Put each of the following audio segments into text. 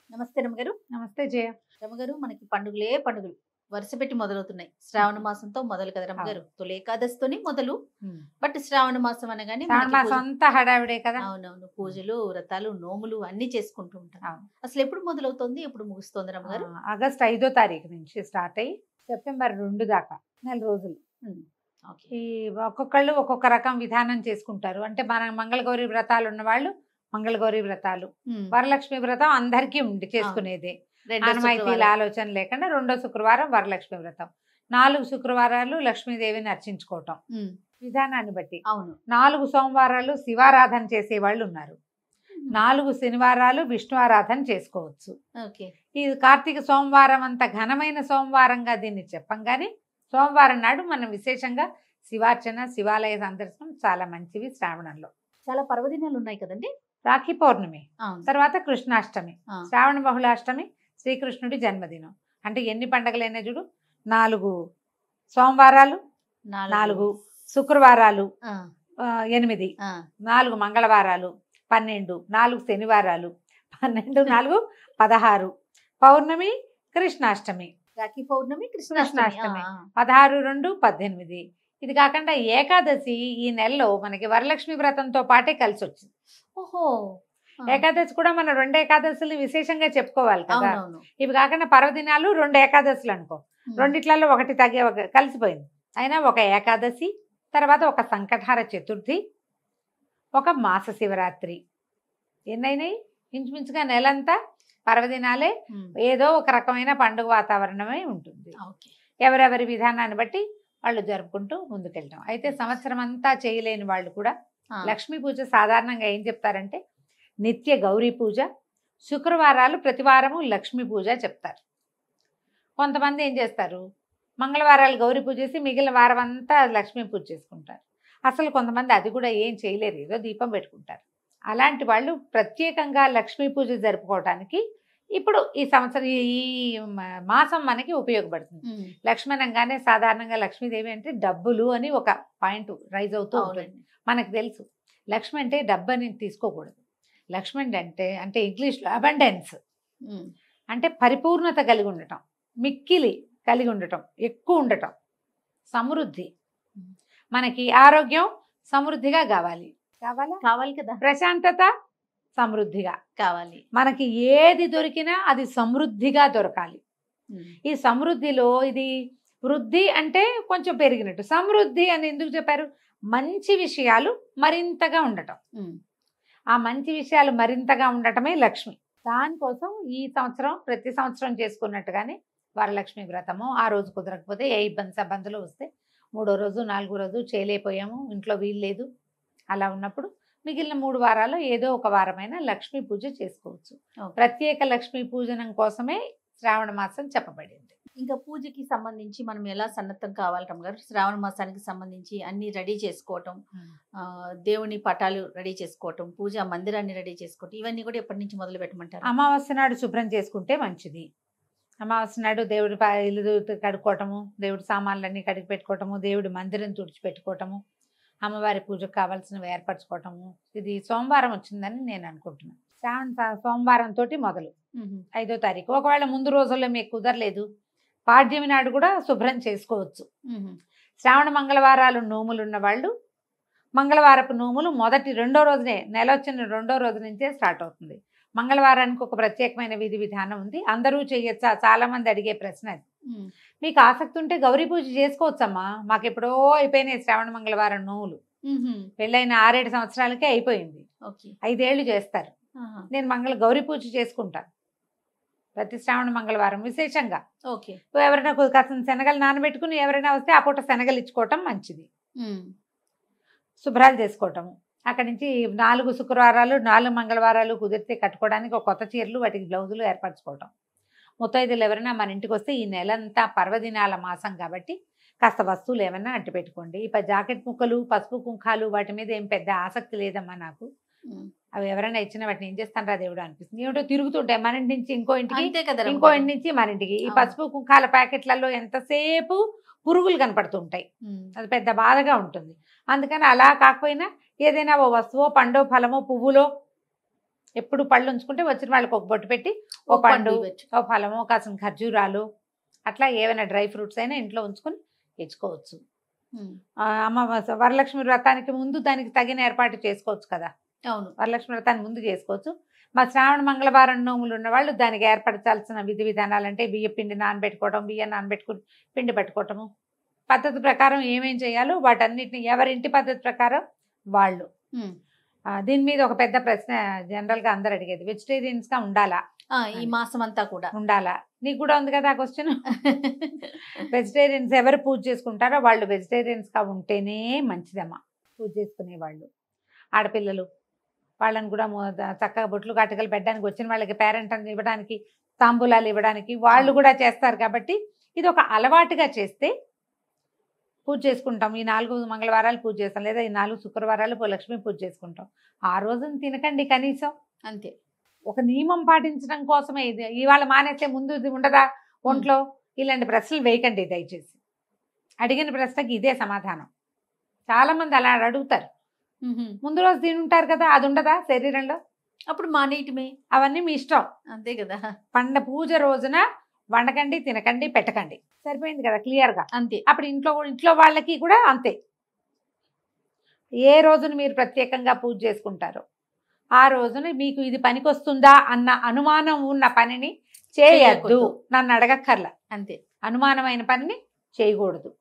నమస్తే రమగారు. నమస్తే జయ. రమగారు, మనకి పండుగలే పండుగలు వరుస పెట్టి మొదలవుతున్నాయి. శ్రావణ మాసంతో మొదలు కదా రమగారు. తొలి ఏకాదశితోని మొదలు. బట్ శ్రావణ మాసం అనగానే శ్రావణ మాసం అంతా హడావిడే కదా. అవునవును, పూజలు, వ్రతాలు, నోములు అన్ని చేసుకుంటూ ఉంటాం. అవును. అసలు ఎప్పుడు మొదలవుతుంది, ఎప్పుడు ముగుస్తుంది రమగారు? ఆగస్ట్ 5వ తారీఖు నుంచి స్టార్ట్ అయ్యి సెప్టెంబర్ 2 దాకా 4 రోజులు. ఓకే. ఈ ఒక్కొక్కళ్ళు ఒక్కొక్క రకం విధానం చేసుకుంటారు. అంటే మన మంగళగౌరి వ్రతాలు ఉన్న వాళ్ళు మంగళగౌరి వ్రతాలు, వరలక్ష్మి వ్రతం అందరికీ ఉంది చేసుకునేదే. ఆనవాయితీల ఆలోచన లేకుండా రెండో శుక్రవారం వరలక్ష్మి వ్రతం, 4 శుక్రవారాలు లక్ష్మీదేవిని అర్చించుకోవటం విధానాన్ని బట్టి. అవును. 4 సోమవారాలు శివారాధన చేసే వాళ్ళు ఉన్నారు. 4 శనివారాలు విష్ణు ఆరాధన చేసుకోవచ్చు. ఓకే. ఈ కార్తీక సోమవారం అంత ఘనమైన సోమవారంగా దీన్ని చెప్పంగానే సోమవారం నాడు మనం విశేషంగా శివార్చన, శివాలయ సందర్శనం చాలా మంచివి. శ్రావణంలో చాలా పర్వదినాలు ఉన్నాయి కదండి. రాఖీ పౌర్ణమి, తర్వాత కృష్ణాష్టమి, శ్రావణ బహుళాష్టమి, శ్రీకృష్ణుడి జన్మదినం. అంటే ఎన్ని పండగలైనా చూడు, 4 సోమవారాలు, 4 శుక్రవారాలు, 8, 4 మంగళవారాలు, 12, 4 శనివారాలు, 12, 4, 16, పౌర్ణమి, కృష్ణాష్టమి, రాఖీ పౌర్ణమి, కృష్ణాష్టమి, 16, 2, 18. ఇది కాకుండా ఏకాదశి ఈ నెలలో మనకి వరలక్ష్మి వ్రతంతో పాటే కలిసి వచ్చింది. ఓహో. ఏకాదశి కూడా మనం 2 ఏకాదశులు విశేషంగా చెప్పుకోవాలి కదా. ఇవి కాకుండా పర్వదినాలు 2 ఏకాదశులు అనుకో, రెండిట్లలో ఒకటి కలిసిపోయింది. అయినా ఒక ఏకాదశి, తర్వాత ఒక సంకటహార చతుర్థి, ఒక మాస శివరాత్రి, ఎన్నైనాయి ఇంచుమించుగా నెలంతా పర్వదినాలే. ఏదో ఒక రకమైన పండుగ వాతావరణమే ఉంటుంది. ఎవరెవరి విధానాన్ని బట్టి వాళ్ళు జరుపుకుంటూ ముందుకెళ్ళడం. అయితే సంవత్సరం అంతా చేయలేని వాళ్ళు కూడా లక్ష్మీ పూజ సాధారణంగా ఏం చెప్తారంటే నిత్య గౌరీ పూజ, శుక్రవారాలు ప్రతివారము లక్ష్మీ పూజ చెప్తారు. కొంతమంది ఏం చేస్తారు, మంగళవారాలు గౌరీ పూజ చేసి మిగిలిన వారం అంతా లక్ష్మీ పూజ చేసుకుంటారు. అసలు కొంతమంది అది కూడా ఏం చేయలేరు, ఏదో దీపం పెట్టుకుంటారు. అలాంటి వాళ్ళు ప్రత్యేకంగా లక్ష్మీ పూజ జరుపుకోవటానికి ఇప్పుడు ఈ సంవత్సరం ఈ మాసం మనకి ఉపయోగపడుతుంది. లక్ష్మణంగానే సాధారణంగా లక్ష్మీదేవి అంటే డబ్బులు అని ఒక పాయింట్ రైజ్ అవుతూ ఉంటుంది. మనకు తెలుసు లక్ష్మి అంటే డబ్బు అని తీసుకోకూడదు. లక్ష్మి అంటే ఇంగ్లీష్లో అబండెన్స్ అంటే పరిపూర్ణత కలిగి ఉండటం, మిక్కిలి కలిగి ఉండటం, ఎక్కువ ఉండటం, సమృద్ధి. మనకి ఆరోగ్యం సమృద్ధిగా కావాలి కదా, ప్రశాంతత సమృద్ధిగా కావాలి. మనకి ఏది దొరికినా అది సమృద్ధిగా దొరకాలి. ఈ సమృద్ధిలో ఇది వృద్ధి అంటే కొంచెం పెరిగినట్టు, సమృద్ధి అని ఎందుకు చెప్పారు, మంచి విషయాలు మరింతగా ఉండటం. ఆ మంచి విషయాలు మరింతగా ఉండటమే లక్ష్మి. దానికోసం ఈ సంవత్సరం ప్రతి సంవత్సరం చేసుకున్నట్టుగానే వరలక్ష్మి వ్రతము, ఆ రోజు కుదరకపోతే ఏ ఇబ్బందులు వస్తే 3వ రోజు 4వ రోజు చేయలేకపోయాము, ఇంట్లో వీలు లేదు, అలా ఉన్నప్పుడు మిగిలిన 3 వారాలు ఏదో ఒక వారమైన లక్ష్మీ పూజ చేసుకోవచ్చు. ప్రత్యేక లక్ష్మీ పూజనం కోసమే శ్రావణ మాసం చెప్పబడింది. ఇంకా పూజకి సంబంధించి మనం ఎలా సన్నద్ధం కావాలి రమ్మగారు? శ్రావణ మాసానికి సంబంధించి అన్ని రెడీ చేసుకోవటం, దేవుని పటాలు రెడీ చేసుకోవటం, పూజా మందిరాన్ని రెడీ చేసుకోవటం, ఇవన్నీ కూడా ఎప్పటి నుంచి మొదలు పెట్టమంటారు? అమావాస్య నాడు శుభ్రం చేసుకుంటే మంచిది. అమావాస్య నాడు దేవుడి ఇల్లు కడుక్కోవటము, దేవుడి సామాన్లన్నీ కడిగి పెట్టుకోవటము, దేవుడి మందిరం తుడిచిపెట్టుకోవటము, అమ్మవారి పూజకు కావాల్సినవి ఏర్పరచుకోవటము. ఇది సోమవారం వచ్చిందని నేను అనుకుంటున్నాను. శ్రావణ సోమవారంతో మొదలు 5వ తారీఖు. ఒకవేళ ముందు రోజుల్లో మీకు కుదరలేదు, పాడ్యమి నాడు కూడా శుభ్రం చేసుకోవచ్చు. శ్రావణ మంగళవారాలు నోములు ఉన్న వాళ్ళు మంగళవారపు నోములు రెండో రోజునే, నెల వచ్చిన 2వ రోజు నుంచే స్టార్ట్ అవుతుంది. మంగళవారానికి ఒక ప్రత్యేకమైన విధి విధానం ఉంది. అందరూ చేయొచ్చా, చాలా మంది అడిగే ప్రశ్న అది. మీకు ఆసక్తి ఉంటే గౌరీ పూజ చేసుకోవచ్చమ్మా. మాకు ఎప్పుడో అయిపోయినాయి శ్రావణ మంగళవారం నోములు. పెళ్ళైన 6-7 సంవత్సరాలకే అయిపోయింది. 5 ఏళ్ళు చేస్తారు. నేను గౌరీ పూజ చేసుకుంటాను ప్రతి శ్రావణ మంగళవారం విశేషంగా. ఎవరైనా కాస్త శనగలు నానబెట్టుకుని ఎవరైనా వస్తే ఆ పూట శనగలు ఇచ్చుకోవటం మంచిది. శుభ్రాలు చేసుకోవటము. అక్కడి నుంచి 4 శుక్రవారాలు 4 మంగళవారాలు కుదిరితే కట్టుకోవడానికి ఒక కొత్త చీరలు, వాటికి బ్లౌజులు ఏర్పరచుకోవటం. ముత్తైదులు ఎవరైనా మన ఇంటికి వస్తే ఈ నెలంతా పర్వదినాల మాసం కాబట్టి కాస్త వస్తువులు ఏమైనా అట్టు పెట్టుకోండి. ఇప్పుడు జాకెట్ ముక్కలు, పసుపు కుంకాలు వాటి మీద ఏం పెద్ద ఆసక్తి లేదమ్మా నాకు. అవి ఎవరైనా ఇచ్చిన వాటిని ఏం చేస్తాను రా దేవుడు అనిపిస్తుంది. ఏమిటో తిరుగుతుంటాయి మన ఇంటి నుంచి ఇంకో ఇంటికి, ఇంకో ఇంటి నుంచి మన ఇంటికి. ఈ పసుపు కుంకాల ప్యాకెట్లలో ఎంతసేపు పురుగులు కనపడుతుంటాయి, అది పెద్ద బాధగా ఉంటుంది. అందుకని అలా కాకపోయినా ఏదైనా ఓ వస్తువో, పండో, ఫలమో, పువ్వులో ఎప్పుడు పళ్ళు ఉంచుకుంటే వచ్చిన వాళ్ళకి ఒక బొట్టు పెట్టి ఓ పండు ఓ ఫలము కాసిన ఖర్జూరాలు అట్లా ఏమైనా డ్రై ఫ్రూట్స్ అయినా ఇంట్లో ఉంచుకొని తెచ్చుకోవచ్చు. అమ్మ వరలక్ష్మి వ్రతానికి ముందు దానికి తగిన ఏర్పాటు చేసుకోవచ్చు కదా. అవును, వరలక్ష్మి వ్రతానికి ముందు చేసుకోవచ్చు. మా శ్రావణ మంగళవారం నోములు ఉన్న వాళ్ళు దానికి ఏర్పరచాల్సిన విధి విధానాలు అంటే బియ్య పిండి నానబెట్టుకోవడం, బియ్యం నానబెట్టుకుని పిండి పట్టుకోవటము, పద్ధతి ప్రకారం ఏమేం చేయాలో వాటన్నిటిని ఎవరింటి పద్ధతి ప్రకారం వాళ్ళు. దీని మీద ఒక పెద్ద ప్రశ్న జనరల్ గా అందరు అడిగేది, వెజిటేరియన్స్ గా ఉండాలా ఈ మాసం అంతా కూడా ఉండాలా? నీకు కూడా ఉంది కదా ఆ క్వశ్చన్. వెజిటేరియన్స్ ఎవరు పూజ చేసుకుంటారో వాళ్ళు వెజిటేరియన్స్ గా ఉంటేనే మంచిదమ్మా. పూజ చేసుకునే వాళ్ళు ఆడపిల్లలు వాళ్ళని కూడా చక్కగా బొట్లు కాటుకలు పెట్టడానికి, వచ్చిన వాళ్ళకి పేరెంట్ అని ఇవ్వడానికి, తాంబూలాలు ఇవ్వడానికి వాళ్ళు కూడా చేస్తారు. కాబట్టి ఇది ఒక అలవాటుగా చేస్తే పూజ చేసుకుంటాం. ఈ 4 మంగళవారాలు పూజ చేస్తాం, లేదా ఈ 4 శుక్రవారాలు లక్ష్మీ పూజ చేసుకుంటాం. ఆ రోజున తినకండి కనీసం. అంతే, ఒక నియమం పాటించడం కోసమే. ఇది ఇవాళ మానేస్తే ముందు ఇది ఉండదా ఒంట్లో? ఇలాంటి ప్రశ్నలు వేయకండి దయచేసి. అడిగిన ప్రశ్నకి ఇదే సమాధానం. చాలా మంది అలా అడుగుతారు. ముందు రోజు తినుంటారు కదా, అది ఉండదా శరీరంలో? అప్పుడు మానేయటమే. అవన్నీ మీ ఇష్టం, అంతే కదా. పూజ రోజున వండకండి, తినకండి, పెట్టకండి, సరిపోయింది కదా, క్లియర్ గా. అంతే. అప్పుడు ఇంట్లో వాళ్ళకి కూడా అంతే. ఏ రోజున మీరు ప్రత్యేకంగా పూజ చేసుకుంటారో ఆ రోజున మీకు ఇది పనికొస్తుందా అన్న అనుమానం ఉన్న పనిని చేయొద్దు. నన్ను అడగక్కర్లా. అంతే, అనుమానమైన పనిని చేయకూడదు.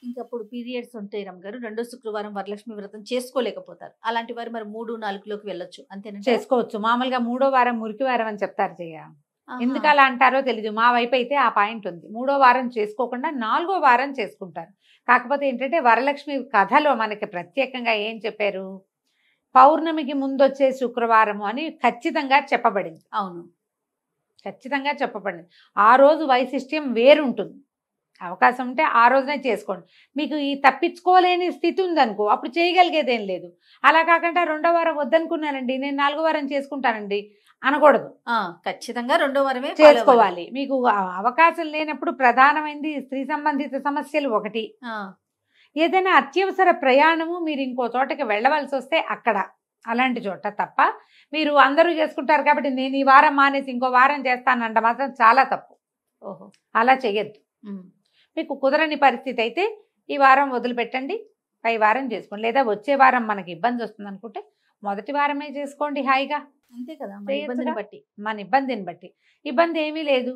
ఇంకప్పుడు పీరియడ్స్ ఉంటాయి రమ్మగారు, 2వ శుక్రవారం వరలక్ష్మి వ్రతం చేసుకోలేకపోతారు. అలాంటి వారు మరి 3, 4లోకి వెళ్ళొచ్చు, అంతేనా? చేసుకోవచ్చు. మామూలుగా 3వ వారం మురికి వారం అని చెప్తారు చెయ్య. ఎందుకు అలా అంటారో తెలీదు. మా వైపు అయితే ఆ పాయింట్ ఉంది. 3వ వారం చేసుకోకుండా 4వ వారం చేసుకుంటారు. కాకపోతే ఏంటంటే వరలక్ష్మి కథలో మనకి ప్రత్యేకంగా ఏం చెప్పారు, పౌర్ణమికి ముందు వచ్చే శుక్రవారము అని ఖచ్చితంగా చెప్పబడింది. అవును, ఖచ్చితంగా చెప్పబడింది. ఆ రోజు వైశిష్ట్యం వేరుంటుంది. అవకాశం ఉంటే ఆ రోజునే చేసుకోండి. మీకు ఈ తప్పించుకోలేని స్థితి ఉందనుకో అప్పుడు చేయగలిగేది ఏం లేదు. అలా కాకుండా 2వ వారం వద్దనుకున్నానండి, నేను 4వ వారం చేసుకుంటానండి అనకూడదు. ఖచ్చితంగా 2వ వారమే చేసుకోవాలి. మీకు అవకాశం లేనప్పుడు ప్రధానమైనది స్త్రీ సంబంధిత సమస్యలు ఒకటి, ఏదైనా అత్యవసర ప్రయాణము, మీరు ఇంకో చోటకి వెళ్ళవలసి వస్తే అక్కడ, అలాంటి చోట తప్ప మీరు అందరూ చేసుకుంటారు కాబట్టి నేను ఈ వారం మానేసి ఇంకో వారం చేస్తానంట మాత్రం చాలా తప్పు. అలా చెయ్యొద్దు. మీకు కుదరని పరిస్థితి అయితే ఈ వారం వదిలిపెట్టండి, పై వారం చేసుకోండి. లేదా వచ్చే వారం మనకి ఇబ్బంది వస్తుంది అనుకుంటే మొదటి వారమే చేసుకోండి హాయిగా. అంతే కదా, మన ఇబ్బందిని బట్టి. ఇబ్బంది ఏమీ లేదు.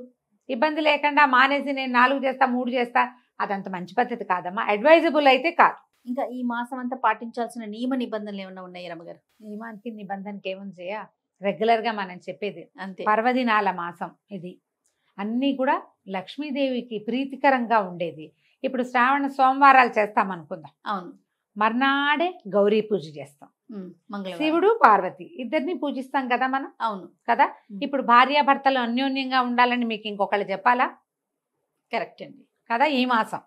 ఇబ్బంది లేకుండా మానేసి నేను 4 చేస్తా 3 చేస్తా అదంత మంచి పద్ధతి కాదమ్మా. అడ్వైజబుల్ అయితే కాదు. ఇంకా ఈ మాసం అంతా పాటించాల్సిన నియమ నిబంధనలు ఏమన్నా ఉన్నాయి రమ్మగారు? నియమానికి నిబంధనకి ఏముంది చేయ, రెగ్యులర్ గా మనం చెప్పేది అంతే. పర్వదినాల మాసం ఇది. అన్నీ కూడా లక్ష్మీదేవికి ప్రీతికరంగా ఉండేది. ఇప్పుడు శ్రావణ సోమవారాలు చేస్తాం అనుకుందాం. అవును, మర్నాడే గౌరీ పూజ చేస్తాం. శివుడు పార్వతి ఇద్దరిని పూజిస్తాం కదా మనం. అవును కదా. ఇప్పుడు భార్యాభర్తలు అన్యోన్యంగా ఉండాలని మీకు ఇంకొకళ్ళు చెప్పాలా? కరెక్ట్ అండి కదా. ఈ మాసం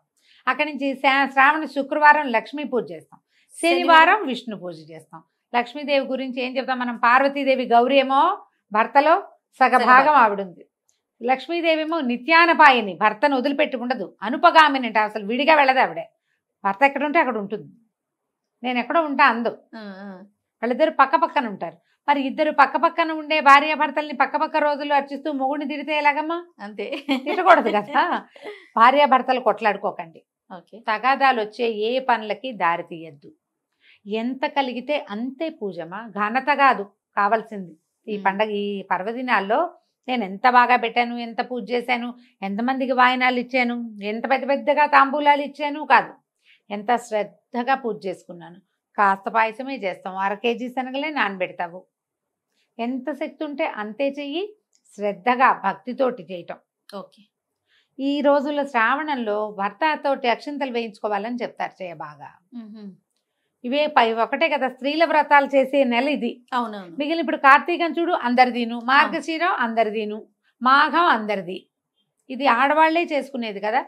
అక్కడి నుంచి శ్రావణ శుక్రవారం లక్ష్మీ పూజ చేస్తాం, శనివారం విష్ణు పూజ చేస్తాం. లక్ష్మీదేవి గురించి ఏం చెప్తాం మనం? పార్వతీదేవి గౌరీ ఏమో భర్తలో సగభాగం ఆవిడుంది. లక్ష్మీదేవి ఏమో నిత్యానపాయిని, భర్తను వదిలిపెట్టి ఉండదు, అనుపగామిని అంటే అసలు విడిగా వెళ్ళదు ఆవిడే. భర్త ఎక్కడ ఉంటే అక్కడ ఉంటుంది, నేను ఎక్కడో ఉంటా అందు. వాళ్ళిద్దరు పక్క పక్కన ఉంటారు. మరి ఇద్దరు పక్క పక్కన ఉండే భార్యాభర్తల్ని పక్క రోజులు అర్చిస్తూ మొగుడిని తిడితే ఎలాగమ్మా? అంతే, తిట్టకూడదు కదా. భార్యాభర్తలు కొట్లాడుకోకండి. తగాదాలు వచ్చే ఏ పనులకి దారి తీయద్దు. ఎంత కలిగితే అంతే పూజమా, ఘనత కాదు కావాల్సింది. ఈ పండగ ఈ పర్వదినాల్లో నేను ఎంత బాగా పెట్టాను, ఎంత పూజ చేశాను, ఎంతమందికి వాయినాలు ఇచ్చాను, ఎంత పెద్దగా తాంబూలాలు ఇచ్చాను కాదు, ఎంత శ్రద్ధగా పూజ చేసుకున్నాను. కాస్త పాయసమే చేస్తాం, 1/2 కేజీ శనగలే నానబెడతావు. ఎంత శక్తి ఉంటే అంతే చెయ్యి, శ్రద్ధగా భక్తితోటి చేయటం. ఓకే. ఈ రోజుల్లో శ్రావణంలో భర్తతోటి అక్షింతలు వేయించుకోవాలని చెప్తారు చేయ బాగా. ఇవే ఒకటే కదా స్త్రీల వ్రతాలు చేసే నెల ఇది. అవునవును. మిగిలిన ఇప్పుడు కార్తీకం చూడు అందరిదీను, మార్గశీరం అందరిదీను, మాఘం అందరిది. ఇది ఆడవాళ్లే చేసుకునేది కదా.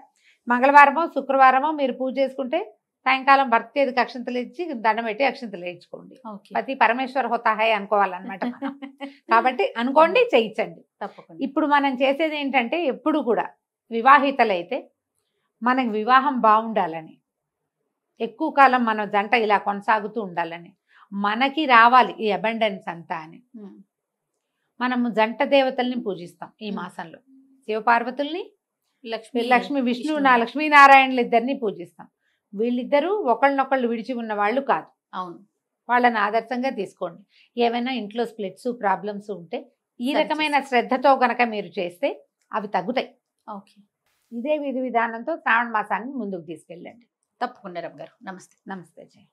మంగళవారమో శుక్రవారమో మీరు పూజ చేసుకుంటే సాయంకాలం భర్త చేతికి అక్షింతలు ఇచ్చి దండం పెట్టి అక్షింతలు వేయించుకోండి. పతి పరమేశ్వర హోతాహే అనుకోవాలన్నమాట. కాబట్టి అనుకోండి, చేయించండి తప్పకుండా. ఇప్పుడు మనం చేసేది ఏంటంటే ఎప్పుడు కూడా వివాహితలైతే మనకు వివాహం బాగుండాలని, ఎక్కువ కాలం మన జంట ఇలా కొనసాగుతూ ఉండాలని, మనకి రావాలి ఈ అబండెన్స్ అంతా అని మనము జంట దేవతల్ని పూజిస్తాం ఈ మాసంలో. శివపార్వతుల్ని, లక్ష్మి విష్ణు లక్ష్మీనారాయణులు ఇద్దరిని పూజిస్తాం. వీళ్ళిద్దరూ ఒకళ్ళనొకళ్ళు విడిచి ఉన్న వాళ్ళు కాదు. అవును, వాళ్ళని ఆదర్శంగా తీసుకోండి. ఏమైనా ఇంట్లో స్ప్లిట్స్ ప్రాబ్లమ్స్ ఉంటే ఈ రకమైన శ్రద్ధతో గనక మీరు చేస్తే అవి తగ్గుతాయి. ఓకే, ఇదే విధి విధానంతో శ్రావణ మాసాన్ని ముందుకు తీసుకెళ్ళండి. తప్పకుండా రమ్య గారు. నమస్తే. నమస్తే జయ.